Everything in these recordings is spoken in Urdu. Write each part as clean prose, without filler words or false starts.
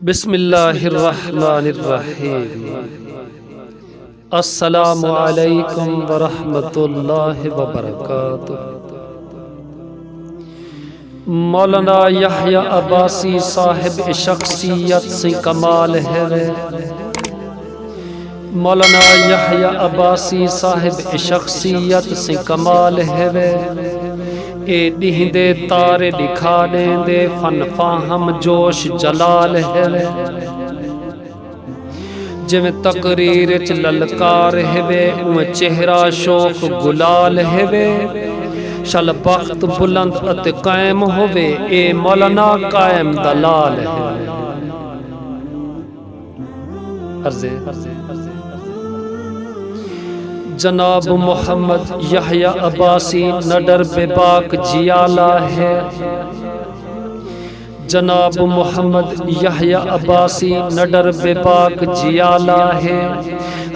بسم اللہ الرحمن الرحیم۔ السلام علیکم ورحمۃ اللہ وبرکاتہ۔ مولانا یحییٰ عباسی صاحب شخصیت سے کمال ہے وے۔ مولانا یحییٰ عباسی صاحب شخصیت سے کمال ہے وے۔ اے ڈہندے تارے دکھا دیں دے فن فاہم جوش جلال ہے وے۔ جویں تقریر چ للکار ہے وے اویں چہرہ شوق گلال ہے وے۔ شل بخت بلند ات قائم ہووے اے مولانا قائم دلال ہے وے۔ جناب محمد یحییٰ عباسی نڈر بے باک جیالہ ہے۔ جناب محمد یحییٰ عباسی نڈر بے باک جیالہ ہے۔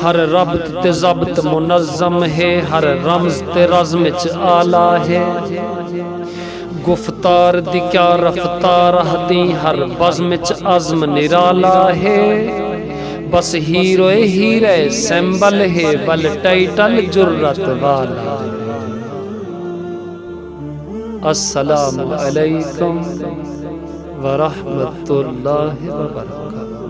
ہر ربط تے ضبط منظم ہے، ہر رمز تے رزم چ آلہ ہے۔ گفتار دی کیا رفتار دی ہر بزم چ عزم نرالا ہے۔ بس ہیرو ہیرے سمبل ہے بل ٹائٹل جرت والا۔ السلام علیکم ورحمۃ اللہ وبرکاتہ۔